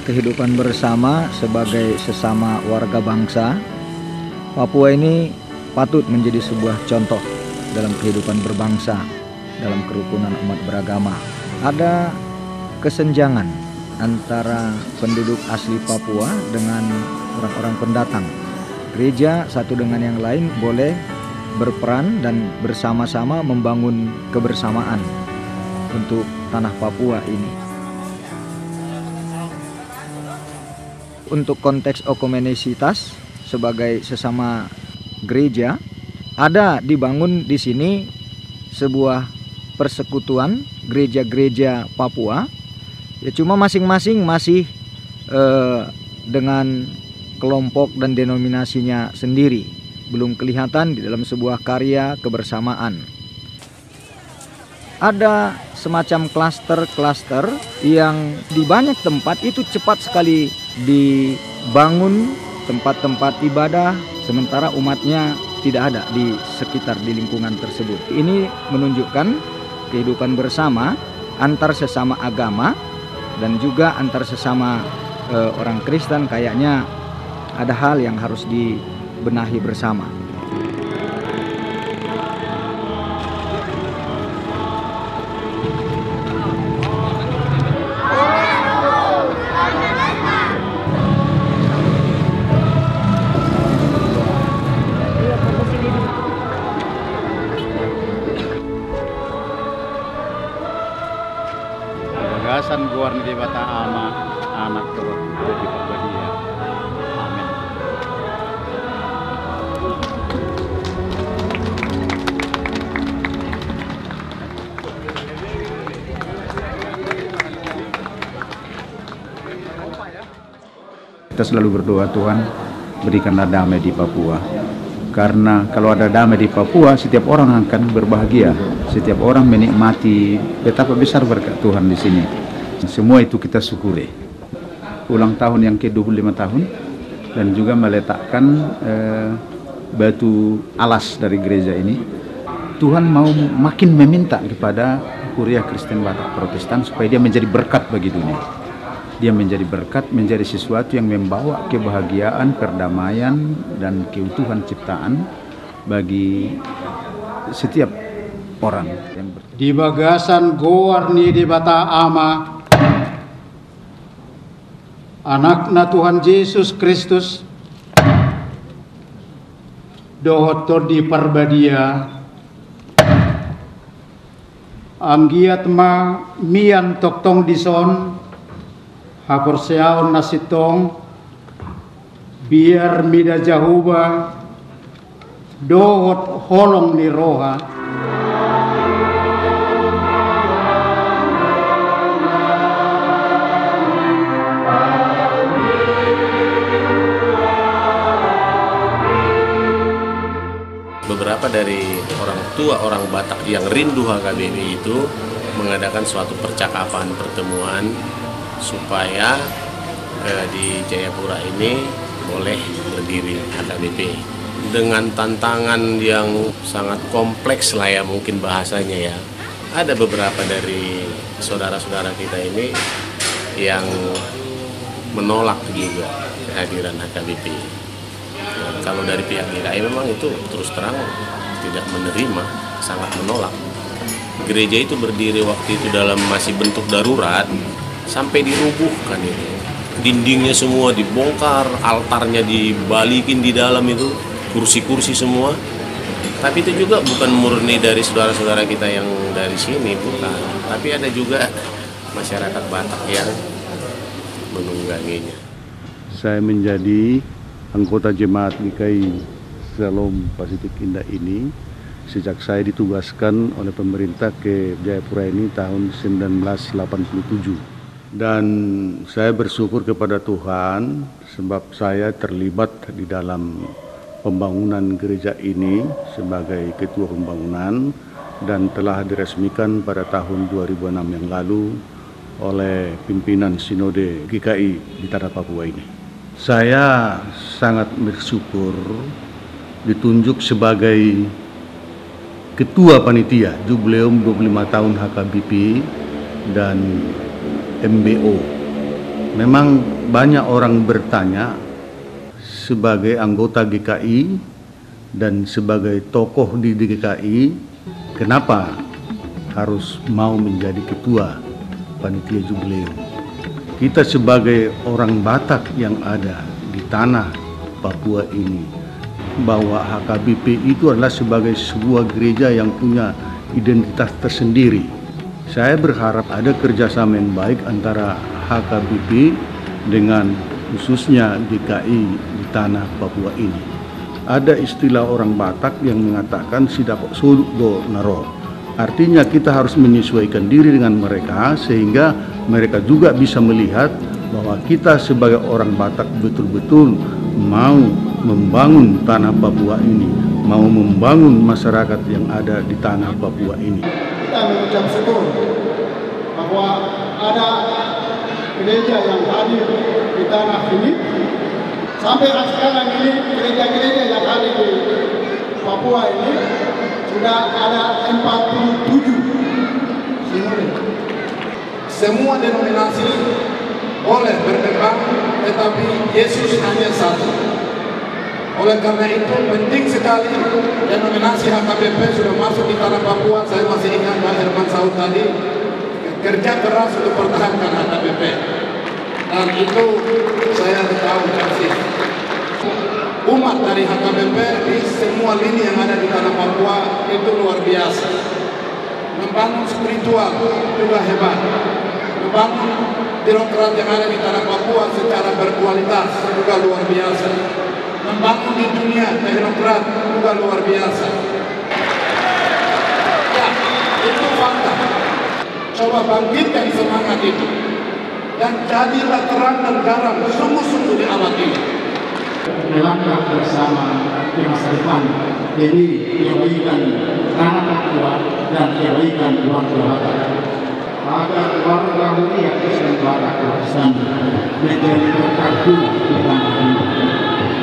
kehidupan bersama sebagai sesama warga bangsa, Papua ini patut menjadi sebuah contoh dalam kehidupan berbangsa, dalam kerukunan umat beragama. Ada kesenjangan antara penduduk asli Papua dengan orang-orang pendatang. Gereja satu dengan yang lain boleh berperan dan bersama-sama membangun kebersamaan untuk tanah Papua ini. Untuk konteks okumenisitas sebagai sesama gereja, ada dibangun di sini sebuah persekutuan gereja-gereja Papua. Ya cuma masing-masing masih dengan kelompok dan denominasinya sendiri, belum kelihatan di dalam sebuah karya kebersamaan. Ada semacam klaster-klaster yang di banyak tempat itu cepat sekali dibangun tempat-tempat ibadah, sementara umatnya tidak ada di sekitar di lingkungan tersebut. Ini menunjukkan kehidupan bersama antar sesama agama dan juga antar sesama orang Kristen. Kayaknya ada hal yang harus dibenahi bersama. Gagasan Goar di Bata Ama anak turut jadi Pagbadia. Amin. Kita selalu berdoa, Tuhan berikanlah damai di Papua. Karena kalau ada damai di Papua, setiap orang akan berbahagia, setiap orang menikmati betapa besar berkat Tuhan di sini. Semua itu kita syukuri. Ulang tahun yang ke-25 tahun dan juga meletakkan batu alas dari gereja ini. Tuhan mau makin meminta kepada Kuria Kristen Batak Protestan supaya dia menjadi berkat bagi dunia. Dia menjadi berkat, menjadi sesuatu yang membawa kebahagiaan, perdamaian, dan keutuhan ciptaan bagi setiap orang. Di bagasan Goar ni di Bata Ama, anakna Tuhan Yesus Kristus, dohotor di Parbadia, anggiat ma mian toktong dison, hapor seaon nasitong, biar mida jahuba, dohot holong ni roha. Beberapa dari orang tua orang Batak yang rindu HKBP itu mengadakan suatu percakapan, pertemuan supaya di Jayapura ini boleh berdiri HKBP dengan tantangan yang sangat kompleks lah ya mungkin bahasanya ya. Ada beberapa dari saudara-saudara kita ini yang menolak juga kehadiran HKBP. Nah, kalau dari pihak GKI memang itu terus terang tidak menerima, sangat menolak. Gereja itu berdiri waktu itu dalam masih bentuk darurat, sampai dirubuhkan itu. Dindingnya semua dibongkar, altarnya dibalikin di dalam itu, kursi-kursi semua. Tapi itu juga bukan murni dari saudara-saudara kita yang dari sini, bukan. Tapi ada juga masyarakat Batak yang menungganginya. Saya menjadi anggota jemaat GKI Shalom Pasifik Indah ini sejak saya ditugaskan oleh pemerintah ke Jayapura ini tahun 1987. Dan saya bersyukur kepada Tuhan sebab saya terlibat di dalam pembangunan gereja ini sebagai ketua pembangunan dan telah diresmikan pada tahun 2006 yang lalu oleh pimpinan Sinode GKI di tanah Papua ini. Saya sangat bersyukur ditunjuk sebagai Ketua Panitia Jubileum 25 tahun HKBP dan MBO. Memang banyak orang bertanya sebagai anggota GKI dan sebagai tokoh di GKI, kenapa harus mau menjadi ketua panitia jubileum? Kita sebagai orang Batak yang ada di tanah Papua ini, bahwa HKBP itu adalah sebagai sebuah gereja yang punya identitas tersendiri. Saya berharap ada kerjasama yang baik antara HKBP dengan khususnya GKI di tanah Papua ini. Ada istilah orang Batak yang mengatakan sidapok suluk do naro. Artinya kita harus menyesuaikan diri dengan mereka sehingga mereka juga bisa melihat bahwa kita sebagai orang Batak betul-betul mau membangun tanah Papua ini, mau membangun masyarakat yang ada di tanah Papua ini. Kita mengucap syukur bahwa ada gereja yang hadir di tanah ini. Sampai sekarang ini gereja-gereja yang hadir di Papua ini sudah ada 47 sinode. Semua denominasi boleh berkembang, tetapi Yesus hanya satu. Oleh karena itu penting sekali denominasi HKBP sudah masuk di tanah Papua. Saya masih ingat Pak Herman Saud tadi kerja keras untuk pertahankan HKBP, dan itu saya tahu persis. Umat dari HKBP di semua lini yang ada di tanah Papua itu luar biasa. Membangun spiritual juga hebat. Membangun birokrat yang ada di tanah Papua secara berkualitas juga luar biasa. Membangun di dunia teknokrat juga luar biasa. Ya, itu fakta. Coba bangkitkan semangat itu dan jadilah terang dan garam sungguh-sungguh di abad ini. Melangkah bersama di masa depan demi kebaikan tanah Papua dan kebaikan warga Batak, agar warga mulia Kristen Batak Kristen menjadi terkaku di tanah ini,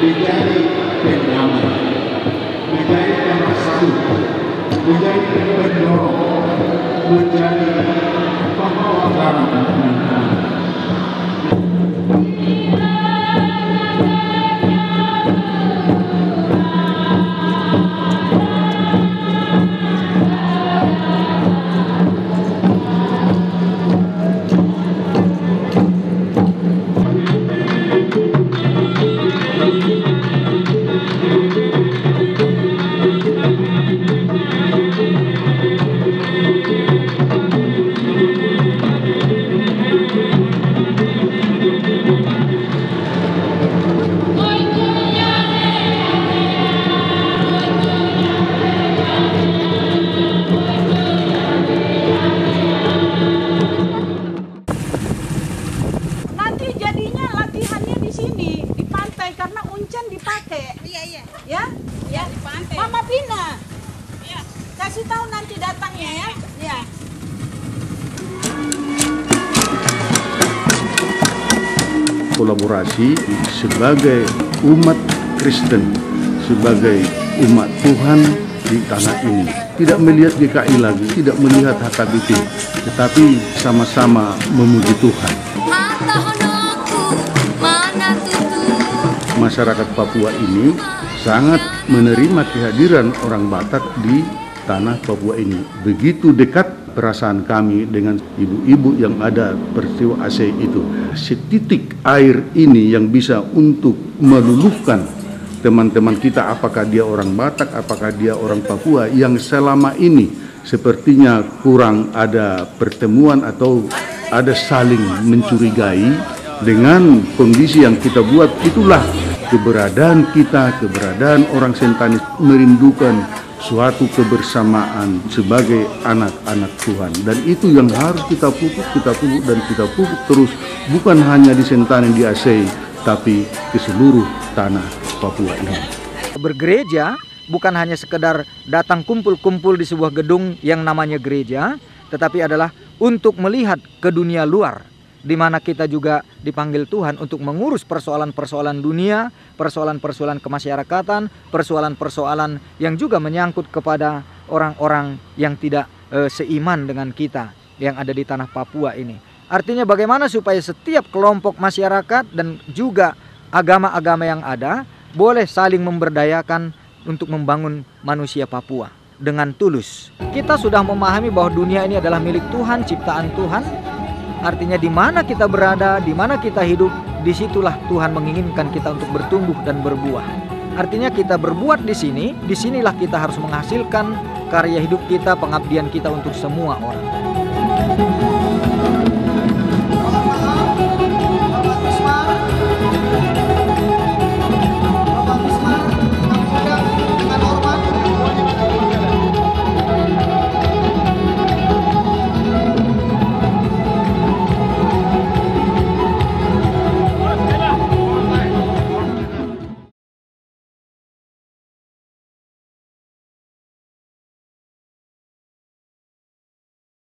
menjadi pendamai, menjadi pemersatu, menjadi pendorong, menjadi pembawa garam dan terang. Mama Pina. Ya. Kasih tahu nanti datangnya ya. Ya. Kolaborasi sebagai umat Kristen, sebagai umat Tuhan di tanah ini. Tidak melihat GKI lagi, tidak melihat HKBP, tetapi sama-sama memuji Tuhan. Masyarakat Papua ini sangat menerima kehadiran orang Batak di tanah Papua ini. Begitu dekat perasaan kami dengan ibu-ibu yang ada peristiwa Aceh itu. Setitik air ini yang bisa untuk meluluhkan teman-teman kita, apakah dia orang Batak, apakah dia orang Papua, yang selama ini sepertinya kurang ada pertemuan atau ada saling mencurigai. Dengan kondisi yang kita buat, itulah keberadaan kita, keberadaan orang Sentanis merindukan suatu kebersamaan sebagai anak-anak Tuhan. Dan itu yang harus kita pupuk dan kita pupuk terus, bukan hanya di Sentanis, di Aceh, tapi ke seluruh tanah Papua ini. Bergereja bukan hanya sekedar datang kumpul-kumpul di sebuah gedung yang namanya gereja, tetapi adalah untuk melihat ke dunia luar, di mana kita juga dipanggil Tuhan untuk mengurus persoalan-persoalan dunia, persoalan-persoalan kemasyarakatan, persoalan-persoalan yang juga menyangkut kepada orang-orang yang tidak seiman dengan kita yang ada di tanah Papua ini. Artinya bagaimana supaya setiap kelompok masyarakat dan juga agama-agama yang ada boleh saling memberdayakan untuk membangun manusia Papua dengan tulus. Kita sudah memahami bahwa dunia ini adalah milik Tuhan, ciptaan Tuhan. Artinya di mana kita berada, di mana kita hidup, disitulah Tuhan menginginkan kita untuk bertumbuh dan berbuah. Artinya kita berbuat di sini, disinilah kita harus menghasilkan karya hidup kita, pengabdian kita untuk semua orang.